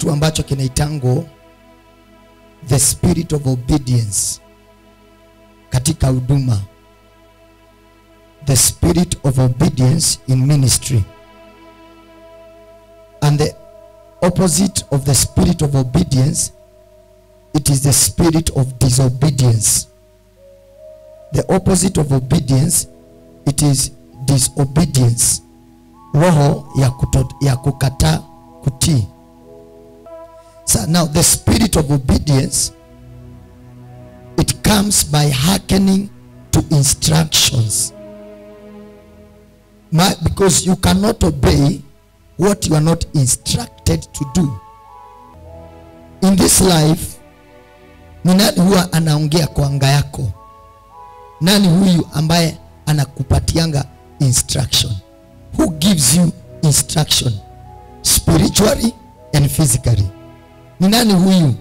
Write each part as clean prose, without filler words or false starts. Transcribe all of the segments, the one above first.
kitu ambacho kinaitango the spirit of obedience katika huduma. The spirit of obedience in ministry. And the opposite of the spirit of obedience, it is the spirit of disobedience. The opposite of obedience, it is disobedience. Roho ya kukata kutii. So now the spirit of obedience, it comes by hearkening to instructions. Because you cannot obey what you are not instructed to do. In this life, ni nani huwa anaongea kwa anga yako? Nani huyu ambaye anakupatianga instruction? Who gives you instruction spiritually and physically? Ni nani huyu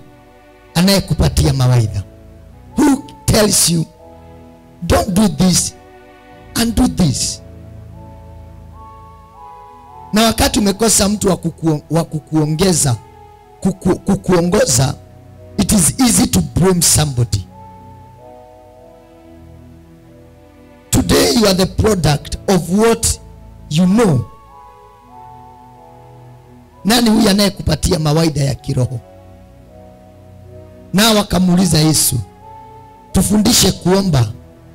anayekupatia mawaidha? Who tells you don't do this and do this? Na wakati umekosa mtu wa kukuongoza, it is easy to blame somebody. Today you are the product of what you know. Nani huyu anayekupatia mawaidha ya kiroho? Na wakamuuliza Yesu, tufundishe kuomba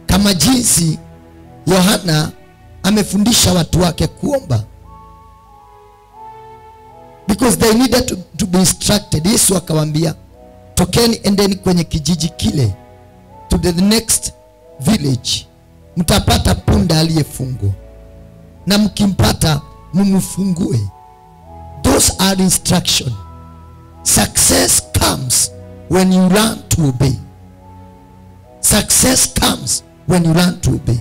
kama jinsi Yohana amefundisha watu wake kuomba. Because they needed to be instructed. Yesu akawaambia, tokeni endeni kwenye kijiji kile, to the next village. Mtapata punda aliyefungwa, na mkimpata mumfungue. Those are instruction. Success comes when you learn to obey. Success comes when you learn to obey.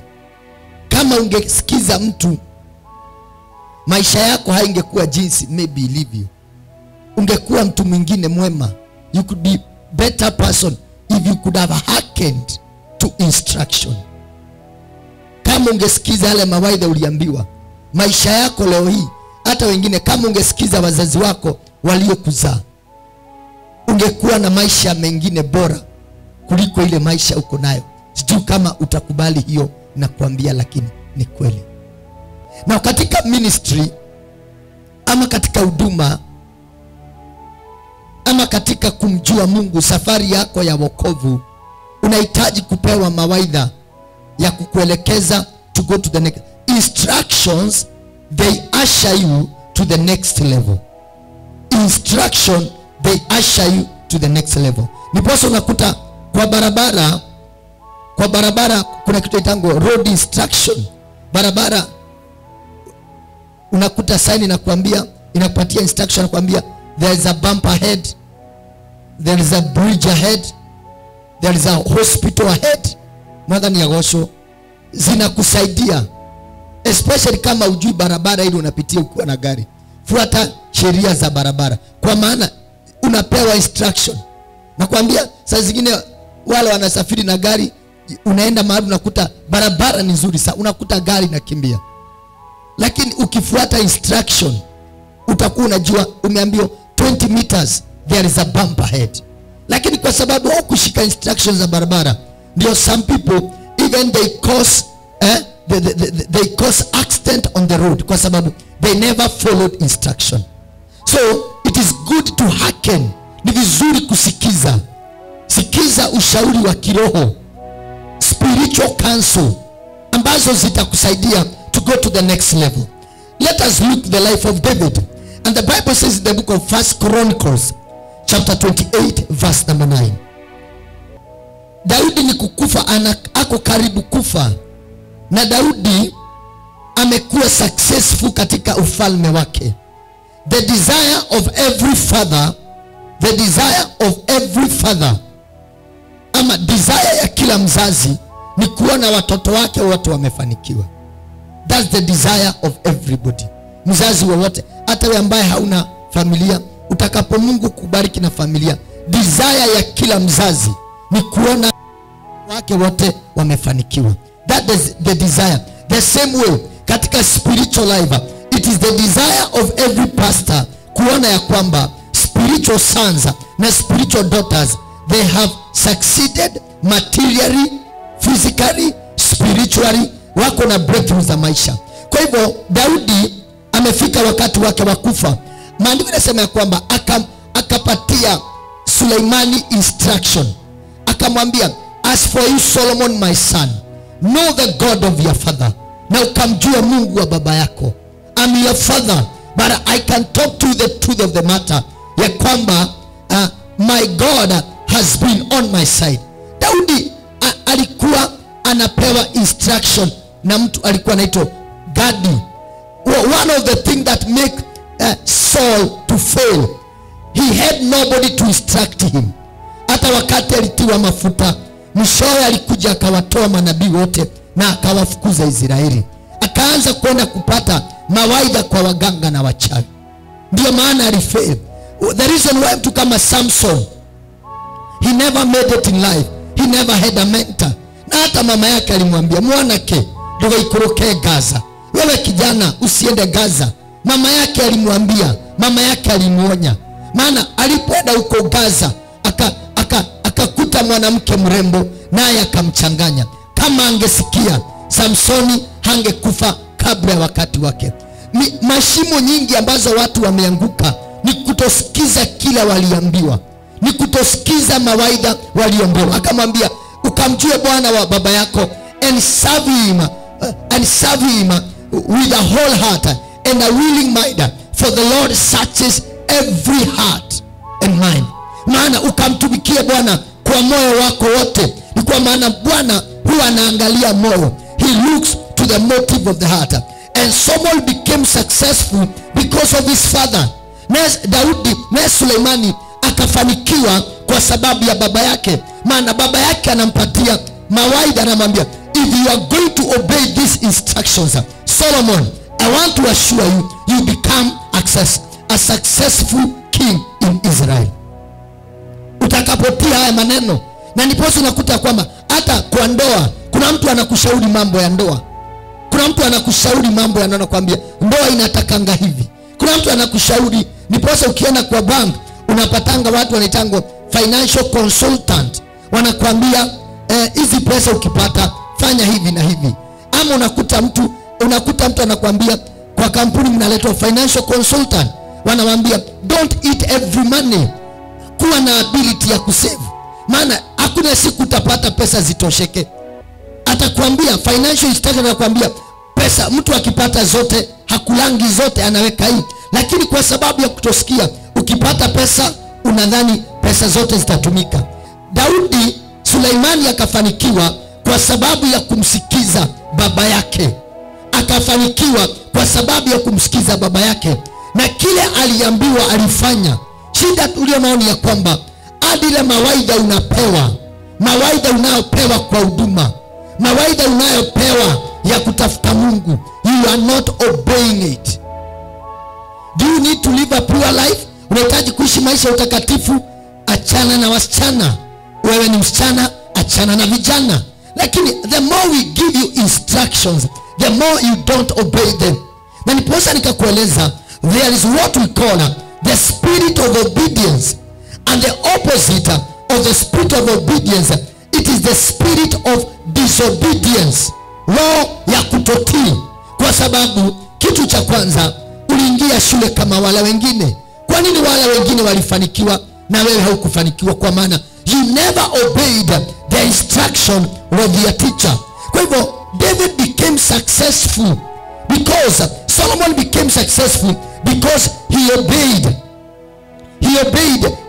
Kama ungesikiza mtu, maisha yako haingekuwa jinsi maybe ilivyo. Ungekuwa mtu mwingine mwema. You could be better person if you could have hearkened to instruction. Kama ungesikiza yale mawaidha uliambiwa, maisha yako leo hii, hata wengine, kama ungesikiza wazazi wako waliokuzaa, ungekuwa na maisha mengine bora kuliko ile maisha uko nayo. Sijui kama utakubali hiyo na kuambia, lakini ni kweli. Na katika ministry, ama katika huduma, ama katika kumjua Mungu, safari yako ya wokovu, unahitaji kupewa mawaidha ya kukuelekeza to go to the next. Instructions, they usher you to the next level. Instruction, they usher you to the next level. Niposa unakuta kwa barabara kuna kitu itango road instruction. Barabara unakuta sign inakuambia, inakupatia instruction, inakuambia there is a bump ahead, there is a bridge ahead, there is a hospital ahead. Mwadhani ya gosho zinakusaidia, especially kama ujui barabara ili unapitia ukiwa na gari. Fuata sheria za barabara, kwa maana unapewa instruction. Nakwambia saa zingine wale wanasafiri na gari, unaenda mahali unakuta barabara ni nzuri sana, unakuta gari inakimbia. Lakini ukifuata instruction, utakuwa unajua, umeambiwa 20 meters there is a bump ahead. Lakini kwa sababu hukushika instructions za barabara, ndio some people even they cause accident on the road, kwa sababu they never followed instruction. So it is good to hearken. Ni vizuri kusikiza. Sikiza ushauri wa kiroho, spiritual counsel, ambazo zitakusaidia to go to the next level. Let us look the life of David. And the Bible says in the book of 1 Chronicles chapter 28 verse number 9. Daudi ni kukufa, ako karibu kufa. Na Daudi amekuwa successful katika ufalme wake. The desire of every father, ama desire ya kila mzazi, ni kuona watoto wake wote wamefanikiwa. That's the desire of everybody. Mzazi wowote, hata wewe ambaye hauna familia, utakapo Mungu kubariki na familia, desire ya kila mzazi ni kuona wake wote wamefanikiwa. That is the desire. The same way katika spiritual life, it is the desire of every pastor kuona ya kwamba spiritual spiritual sons na spiritual daughters, they have succeeded materially, physically, spiritually, wako na breakthrough za maisha. Kwa hivyo Daudi amefika wakati wake wa kufa. Maandiko yanasema ya kwamba akapatia Suleimani instruction, akamwambia, as for you Solomon my son, know the God of your father, na ukamjua Mungu wa baba yako. I'm your father, but I can talk to the truth of the matter, ya kwamba my God has been on my side. Daudi alikuwa anapewa instruction na mtu alikuwa anaitwa Gadi. One of the things that make Saul to fail, he had nobody to instruct him. Hata wakati alitiwa mafuta, mwishowe alikuja akawatoa manabii wote na akawafukuza Israeli. Akaanza kwenda kupata mawaidha kwa waganga na wachawi. Ndio maana alifail. The reason why mtu kama Samson, he never made it in life. He never had a mentor. Na hata mama yake alimwambia, mwanake ndio ikuruke Gaza. Wewe kijana usiende Gaza. Mama yake alimwambia, mama yake alimuonya. Maana alipoenda huko Gaza, akakuta mwanamke mrembo naye akamchanganya. Kama angesikia, Samsoni hangekufa kabla ya wakati wake. Mashimo nyingi ambazo watu wameanguka ni kutosikiza kila waliambiwa, ni kutosikiza mawaidha waliombewa. Akamwambia, ukamjue Bwana wa baba yako and serve him with a whole heart and a willing mind, for the Lord searches every heart and mind. Maana ukamtumikie Bwana kwa moyo wako wote, ni kwa maana Bwana huwa anaangalia moyo. He looks to the motive of the heart. And Samuel became successful because of his father. Daudi na Suleimani akafanikiwa kwa sababu ya baba yake. Maana baba yake anampatia mawaidha, anamwambia, if you are going to obey these instructions, Solomon, I want to assure you, you become a successful king in Israel. Utakapotia haya maneno, na niposa unakuta kwamba hata kwa ndoa, kuna mtu anakushauri mambo ya ndoa. Kuna mtu anakushauri mambo ya ndoa, kwambia ndoa inatakanga hivi. Kuna mtu anakushauri, niposa ukienda kwa bank, unapatanga watu wanaitangwa financial consultant. Wanakuambia hizi pesa ukipata fanya hivi na hivi. Ama unakuta mtu anakuambia kwa kampuni mnaletwa financial consultant, wanamwambia don't eat every money. Kuwa na ability ya kusave. Maana hakuna siku utapata pesa zitosheke. Atakwambia financial instructor, anakuambia pesa mtu akipata zote hakulangi zote, anaweka hii. Lakini kwa sababu ya kutosikia, ukipata pesa unadhani pesa zote zitatumika. Daudi Suleimani akafanikiwa kwa sababu ya kumsikiza baba yake. Akafanikiwa kwa sababu ya kumsikiza baba yake, na kile aliambiwa alifanya. Shida tulionaona ya kwamba hadi ile mawaidha unayopewa kwa huduma, mawaidha unayopewa ya kutafuta Mungu, you are not obeying it. Do you need to live a pure life? Unahitaji kuishi maisha utakatifu? Achana na wasichana. Wewe ni msichana, achana na vijana. Lakini the more we give you instructions, the more you don't obey them. Na niposa nikakueleza, there is what we call the spirit of obedience, and the opposite of the spirit of obedience, it is the spirit of disobedience, roho ya kutotii. Kwa sababu kitu cha kwanza, uliingia shule kama wale wengine. Kwa nini wale wengine walifanikiwa na wewe haukufanikiwa? Kwa maana you never obeyed the instruction of your teacher. Kwa hivyo David became successful because Solomon became successful because he obeyed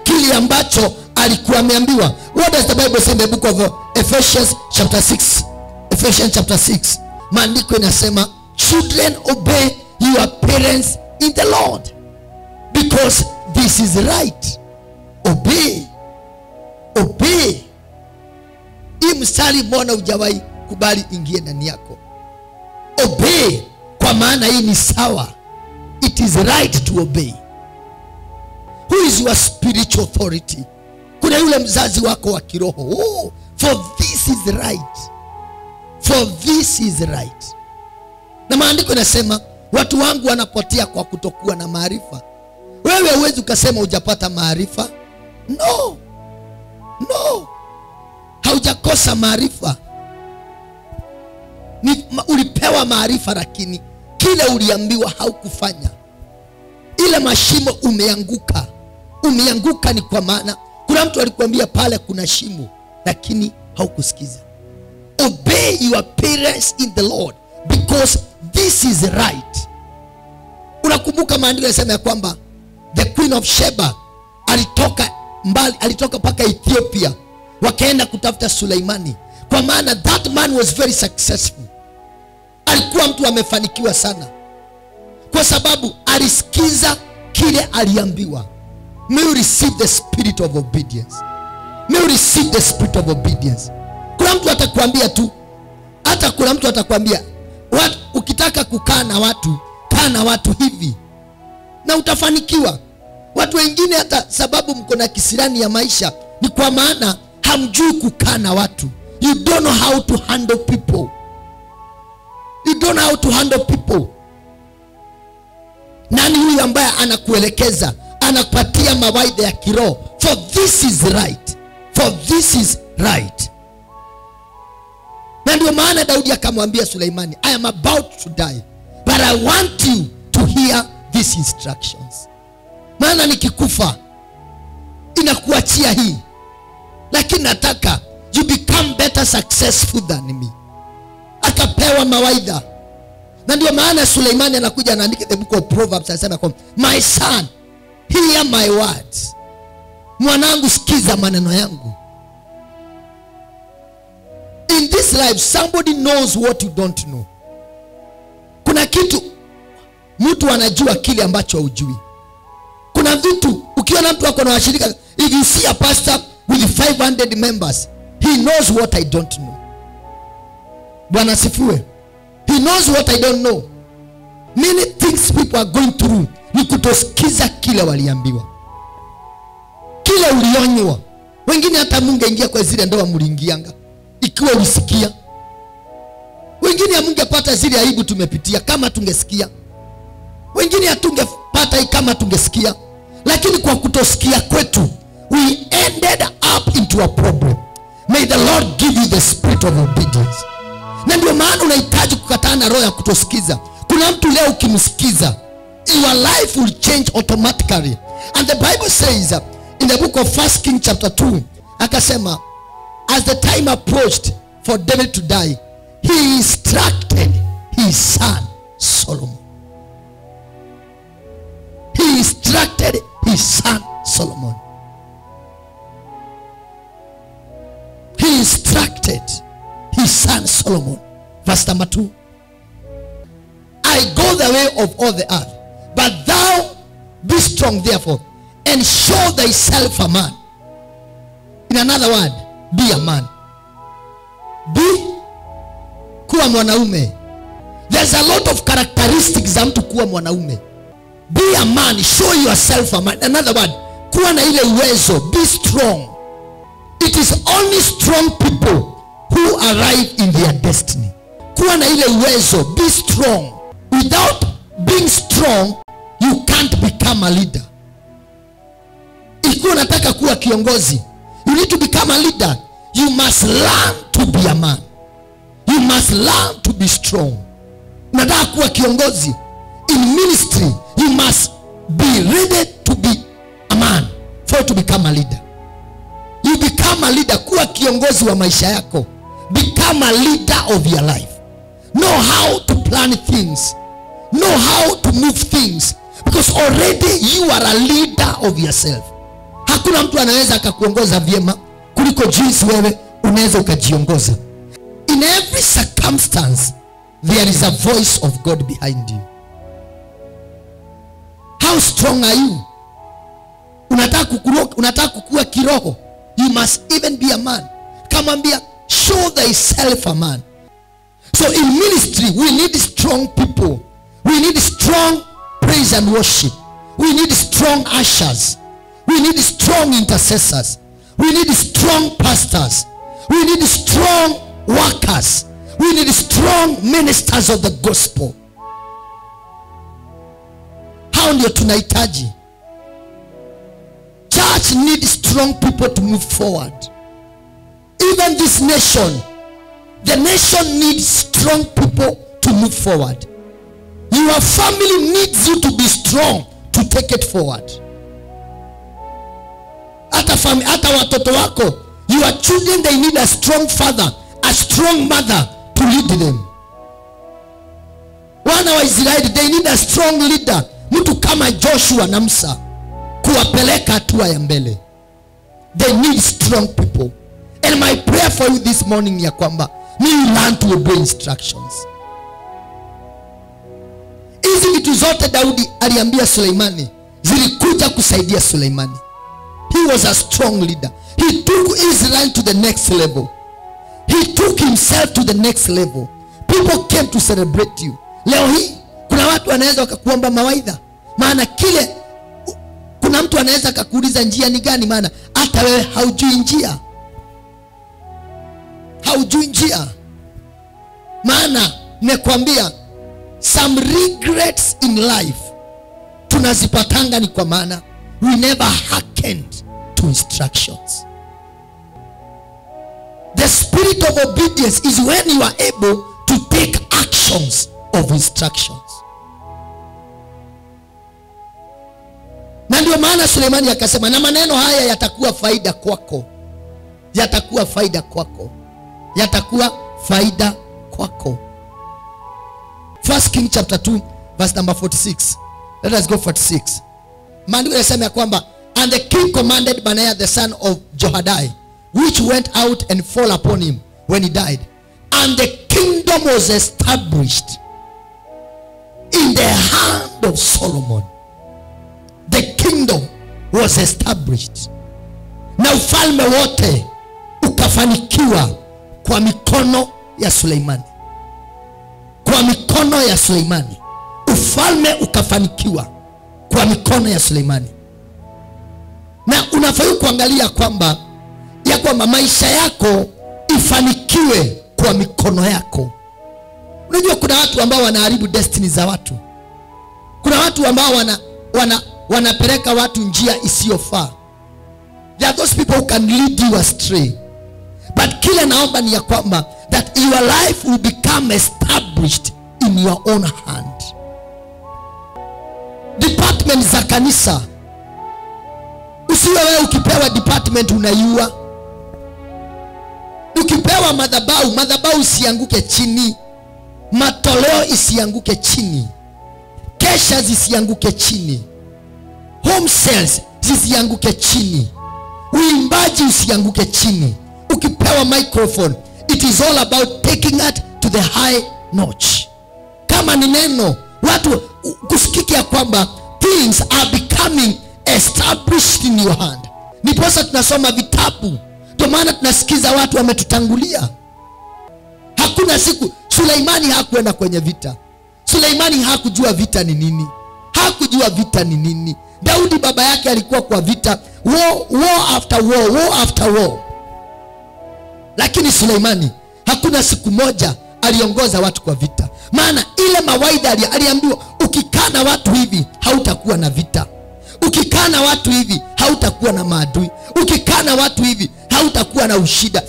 kile ambacho alikuwa ameambiwa. What does the Bible say in the book of Ephesians chapter 6? Ephesians chapter 6. Maandiko inasema, children obey your parents in the Lord, because this is right. Obey. Hii mstari mbona hujawahi kubali ingie ndani yako? Obey, kwa maana hii ni sawa. It is right to obey. Who is your spiritual authority? Kuna yule mzazi wako wa kiroho. Oh, for this is right. For this is right. Na maandiko yanasema watu wangu wanapotea kwa kutokuwa na maarifa. Wewe huwezi ukasema hujapata maarifa. No. Haujakosa maarifa. Ulipewa maarifa, lakini kile uliambiwa haukufanya. Ile mashimo umeanguka. Umeanguka ni kwa maana kuna mtu alikwambia pale kuna shimo, lakini haukusikiza. Obey your parents in the Lord because this is right. Unakumbuka maandiko yanasema ya kwamba the Queen of Sheba alitoka mbali, alitoka paka Ethiopia, wakaenda kutafuta Suleimani, kwa maana that man was very successful. Alikuwa mtu amefanikiwa sana kwa sababu alisikiza kile aliambiwa. May you receive the spirit of obedience. May you receive the spirit of obedience. Kuna mtu atakwambia tu, hata kuna mtu atakwambia ukitaka kukaa na watu, kaa na watu hivi na utafanikiwa. Watu wengine hata sababu mko na kisirani ya maisha ni kwa maana hamjui kukaa na watu. You don't know how to handle people. You don't know how to handle people. Nani huyu ambaye anakuelekeza, anakupatia mawaidha ya kiroho? For this is right. For this is right. Na ndio maana Daudi akamwambia Suleimani, I am about to die, but I want you to hear these instructions. Maana nikikufa inakuachia hii, lakini nataka you become better successful than me. Akapewa mawaidha. Na ndio maana Suleimani anakuja anaandika the book of Proverbs, anasema kwamba my son, hear my words. Mwanangu, sikiza maneno yangu. In this life somebody knows what you don't know. Kuna kitu mtu anajua kile ambacho hujui. Kuna vitu ukiona mtu wako na washirika, if you see a pastor with 500 members, he knows what I don't know. Bwana sifiwe. He knows what I don't know. Many things people are going through ni kutosikiza kile waliambiwa, kile ulionywa. Wengine hata mungeingia kwa zile ndoa mliingianga ikiwa ulisikia. Wengine hamungepata zile aibu tumepitia kama tungesikia. Wengine hatungepata kama tungesikia. Lakini kwa kutosikia kwetu, we ended up into a problem. May the Lord give you the spirit of obedience. Na ndio maana unahitaji kukataa na roho ya kutosikiza. Kuna mtu leo ukimsikiza, your life will change automatically. And the Bible says in the book of 1 Kings chapter 2, akasema, as the time approached for David to die, he instructed his son Solomon. He instructed his son Solomon. He instructed his son Solomon. Verse number 2. I go the way of all the earth, but thou be strong therefore, and show thyself a man. In another word, be a man. Kuwa mwanaume. There's a lot of characteristics za mtu kuwa mwanaume. Be a man, show yourself a man. Another word, kuwa na ile uwezo, be strong. It is only strong people who arrive in their destiny. Kuwa na ile uwezo, be strong. Without being strong, you can't become a leader. Ikiwa unataka kuwa kiongozi, you need to become a leader. You must learn to be a man. You must learn to be strong. Unataka kuwa kiongozi in ministry, you must be ready to be a man for you to become a leader. You become a leader. Kuwa kiongozi wa maisha yako. Become a leader of your life. Know how to plan things. Know how to move things. Because already you are a leader of yourself. Hakuna mtu anaweza akakuongoza vyema kuliko jinsi wewe unaweza ukajiongoza. In every circumstance, there is a voice of God behind you. How strong are you? Unataka kukua kiroho. You must even be a man. Kamwambia, show thyself a man. So in ministry, we need strong people. We need strong praise and worship. We need strong ushers. We need strong intercessors. We need strong pastors. We need strong workers. We need strong ministers of the gospel. Hao ndio tunahitaji. church needs strong people to move forward. Even this nation, the nation needs strong people to move forward. Your family needs you to be strong to take it forward. Hata watoto wako, your children, they need a strong father, a strong mother to lead them. Wana wa Israeli, they need a strong leader, mtu kama Joshua na Musa, kuwapeleka hatua ya mbele. They need strong people. And my prayer for you this morning ya kwamba you learn to obey instructions. Hizi vitu zote Daudi aliambia Suleimani zilikuja kusaidia Suleimani. He was a strong leader. He took Israel to the next level. He took himself to the next level. People came to celebrate you. Leo hii kuna watu wanaweza wakakuomba mawaidha, maana kile, kuna mtu anaweza akakuuliza njia ni gani, maana hata wewe haujui njia. Haujui njia. Maana nimekwambia some regrets in life tunazipatanga ni kwa maana we never hearkened to instructions. The spirit of obedience is when you are able to take actions of instructions. Na ndio maana Suleimani akasema, na maneno haya yatakuwa faida kwako. Yatakuwa faida kwako. Yatakuwa faida kwako. 1 King chapter 2 verse number 46. Let us go 46. Maandiko yanasema ya kwamba, and the king commanded Benaiah the son of Jehoiada, which went out and fall upon him when he died. And the kingdom was established in the hand of Solomon. The kingdom was established. Na ufalme wote ukafanikiwa kwa mikono ya Suleimani. Kwa mikono ya Suleimani. Ufalme ukafanikiwa kwa mikono ya Suleimani. Na unafaa kuangalia kwamba maisha yako ifanikiwe kwa mikono yako. Unajua kuna watu ambao wanaharibu destiny za watu. Kuna watu ambao wanapeleka watu njia isiyofaa. There are those people who can lead you astray. But kile naomba ni ya kwamba that your life will become established in your own hand. Department za kanisa, usiwe wewe ukipewa department unaiua. Ukipewa madhabahu isianguke chini. Matoleo isianguke chini. Kesha zisianguke chini. Home sales zisianguke chini. Uimbaji usianguke chini. Ukipewa microphone, it is all about taking it to the high notch. Kama ni neno, watu kusikia kwamba things are becoming established in your hand. Niposa tunasoma vitabu, ndio maana tunasikiza watu wametutangulia. Hakuna siku Suleimani hakuenda kwenye vita. Suleimani hakujua vita ni nini. Hakujua vita ni nini. Daudi baba yake alikuwa kwa vita, war after war, war after war. Lakini Suleimani hakuna siku moja aliongoza watu kwa vita. Maana ile mawaidha aliambiwa, ukikaa na watu hivi hautakuwa na vita. Ukikaa na watu hivi hautakuwa na maadui. Ukikaa na watu hivi hautakuwa na ushida.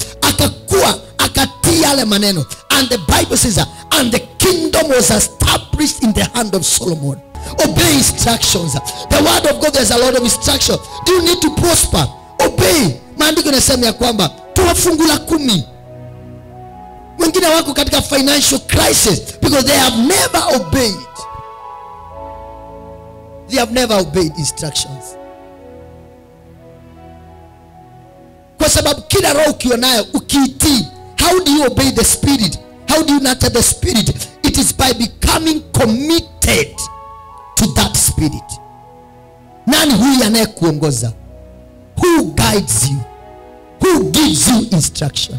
Akatii yale maneno. And the Bible says that, and the kingdom was established in the hand of Solomon. Obey instructions. The word of God, there's a lot of instruction. Do you need to prosper? Obey. Maandiko yanasema ya kwamba toa fungu la 10. Wengine wako katika financial crisis because they have never obeyed. They have never obeyed instructions. Kwa sababu kila roho ukionayo ukiitii, how do you obey the spirit? How do you nurture the spirit? It is by becoming committed to that spirit. Nani huyu anayekuongoza? Who guides you? Who gives you instruction?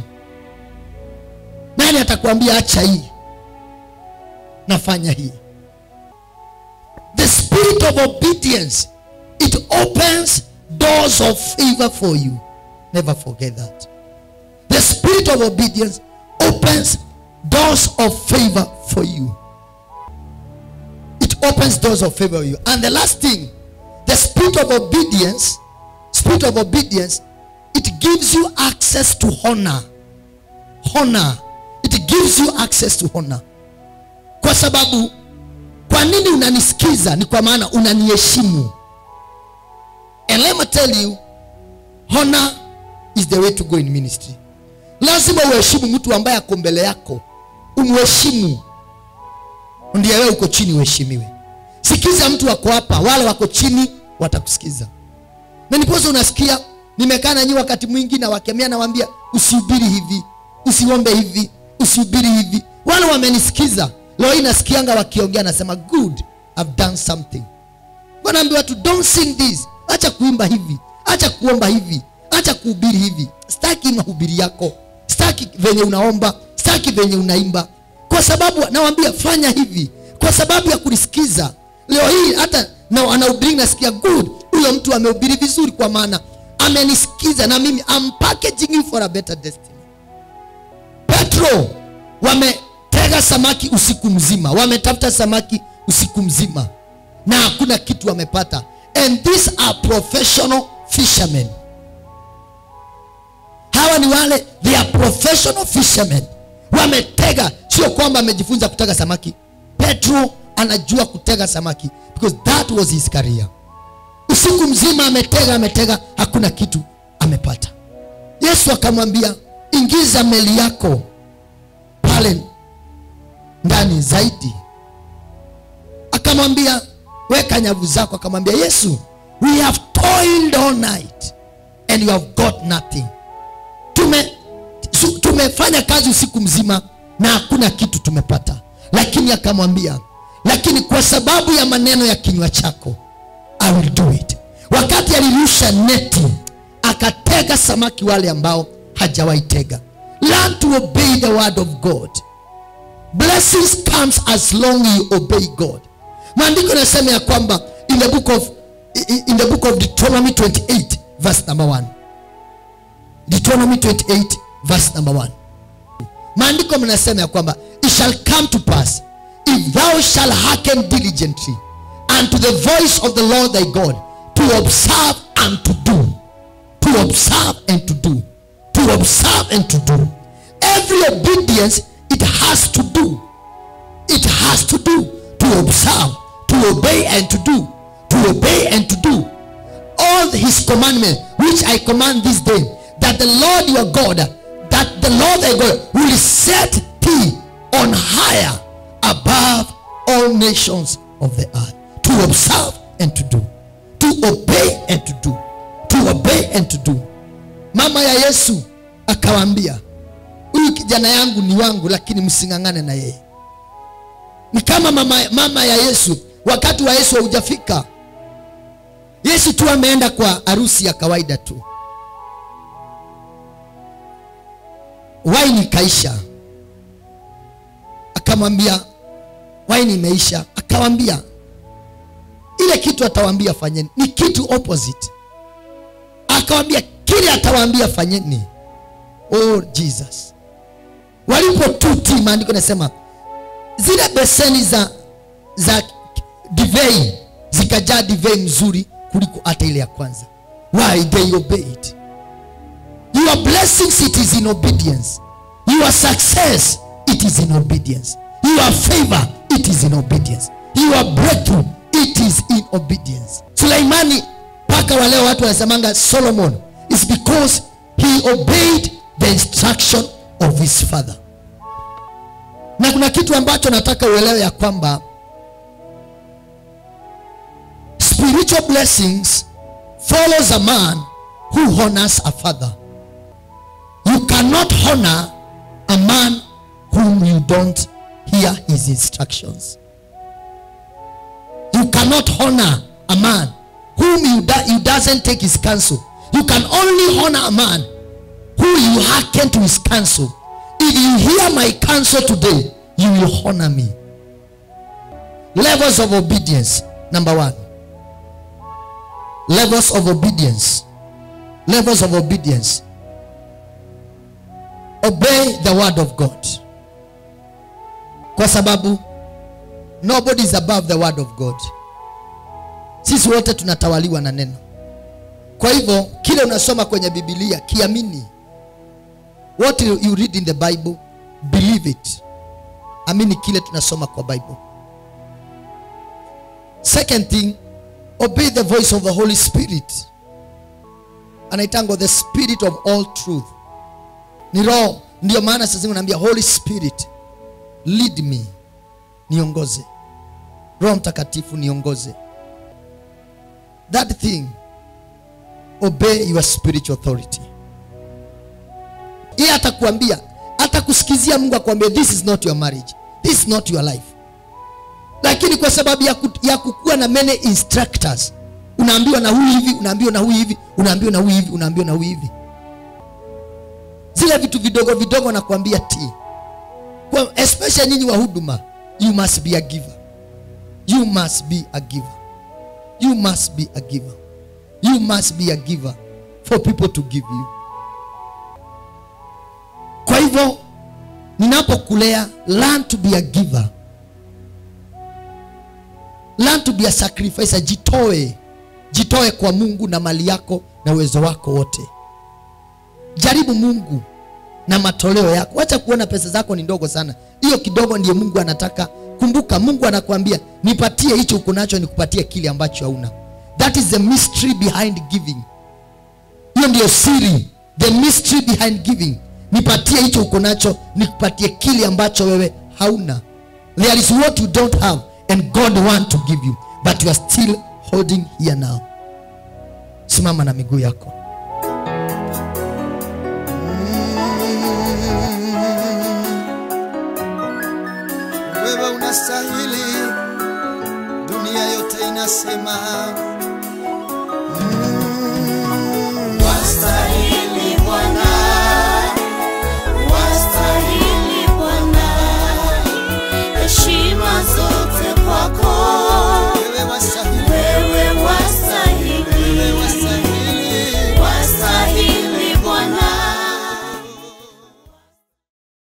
Nani atakwambia acha hii, nafanya hii? The spirit of obedience, it opens doors of favor for you. Never forget that. The spirit of obedience opens doors of favor for you. It opens doors of favor for you. And the last thing, the spirit of obedience spirit of obedience, it gives you access to honor. Honor. It gives you access to honor. Kwa sababu, kwa nini unanisikiza? Ni kwa maana unaniheshimu. And let me tell you, honor is the way to go in ministry. Lazima uheshimu mtu ambaye ako mbele yako. Umheshimu. Ndiye wewe uko chini uheshimiwe. Sikiza mtu wako hapa, wale wako chini watakusikiza. Na nipozo unasikia, nimekaa na nyinyi wakati mwingi na wakemea na waambia usihubiri hivi, usiombe hivi, usihubiri hivi. Wale wamenisikiza. Leo hii nasikianga wakiongea nasema good, I've done something. Wanaambia watu don't sing this. Acha kuimba hivi, acha kuomba hivi, acha kuhubiri hivi. Sitaki mahubiri yako, sitaki venye unaomba, sitaki venye unaimba. Kwa sababu nawaambia fanya hivi, kwa sababu ya kunisikiza. Leo hii hata na anahubiri nasikia good, huyo mtu amehubiri vizuri kwa maana amenisikiza na mimi I'm packaging you for a better destiny. Petro wametega samaki usiku mzima, wametafuta samaki usiku mzima na hakuna kitu wamepata. And these are professional fishermen. Hawa ni wale, they are professional fishermen. Wametega, sio kwamba amejifunza kutega samaki. Petro anajua kutega samaki because that was his career. Usiku mzima ametega, hakuna kitu amepata. Yesu akamwambia, ingiza meli yako pale ndani zaidi. Akamwambia, weka nyavu zako. Akamwambia, Yesu, we have toiled all night and you have got nothing. Tumefanya kazi usiku mzima na hakuna kitu tumepata. Lakini akamwambia, lakini kwa sababu ya maneno ya kinywa chako I will do it. Wakati alirusha neti, akatega samaki wale ambao hajawahi tega. Learn to obey the word of God. Blessings comes as long as you obey God. Maandiko yanasema ya kwamba in the book of Deuteronomy 28 verse number 1. Deuteronomy 28 verse number 1. Maandiko yanasema ya kwamba it shall come to pass, if thou shalt hearken diligently unto the voice of the Lord thy God, to observe and to do. To observe and to do. To observe and to do. Every obedience, it has to do. It has to do. To observe, to obey and to do. To obey and to do. All his commandments, which I command this day, that the Lord your God, that the Lord thy God will set thee on higher above all nations of the earth. To observe and to do. To obey and to do. To obey and to do. Mama ya Yesu akawaambia, huyu kijana yangu ni wangu, lakini msingangane na yeye. Ni kama mama ya Yesu, wakati wa Yesu haujafika. Yesu tu ameenda kwa harusi ya kawaida tu. Waini kaisha. Akamwambia, waini imeisha. Akamwambia, ile kitu atawaambia fanyeni ni kitu opposite. Akamwambia, kile atawaambia fanyeni. Oh Jesus. Walipotuti, maandiko yanasema zile beseni za divai zikajaa divai mzuri kuliko hata ile ya kwanza. Why? They obeyed. Your blessings, it is in obedience. Your success, it is in obedience. Your favor, it is in obedience. Your breakthrough, it is in obedience. Suleimani, paka wa leo watu wanasemanga Solomon, is because he obeyed the instruction of his father. Na kuna kitu ambacho nataka uelewe ya kwamba spiritual blessings follows a man who honors a father. You cannot honor a man whom you don't hear his instructions. You cannot honor a man whom you doesn't take his counsel. You can only honor a man who you hearken to his counsel. If you hear my counsel today, you will honor me. Levels of obedience. Number 1. Levels of obedience. Levels of obedience. Obey the word of God. Kwa sababu nobody is above the word of God. Sisi wote tunatawaliwa na neno. Kwa hivyo kile unasoma kwenye Biblia kiamini. What you read in the Bible, believe it. Amini kile tunasoma kwa Bible. Second thing, obey the voice of the Holy Spirit. Anaitangwa the Spirit of all truth. Ni Roho. Ndio maana sasa unaambia Holy Spirit, lead me, niongoze. Roho Mtakatifu niongoze. That thing, obey your spiritual authority. Yeye atakuambia, atakusikizia Mungu akwambia this is not your marriage, this is not your life. Lakini kwa sababu ya kukua na many instructors, unaambiwa na huyu hivi, unaambiwa na huyu hivi, unaambiwa na huyu hivi, unaambiwa na huyu hivi. Zile vitu vidogo vidogo nakwambia ti. Kwa especially nyinyi wa huduma, you must be a giver. You must be a giver. You must be a giver. You must be a giver for people to give you. Kwa hivyo ninapokulea, learn to be a giver. Learn to be a sacrificer. Jitoe kwa Mungu na mali yako na uwezo wako wote. Jaribu Mungu na matoleo yako. Wacha kuona pesa zako ni ndogo sana. Hiyo kidogo ndiye Mungu anataka. Kumbuka Mungu anakuambia nipatie hicho uko nacho, nikupatie kile ambacho hauna. That is the mystery behind giving. Hiyo ndio siri, the mystery behind giving. Nipatie hicho uko nacho, nikupatie kile ambacho wewe hauna. There is what you don't have and God want to give you, but you are still holding here now. Simama na miguu yako.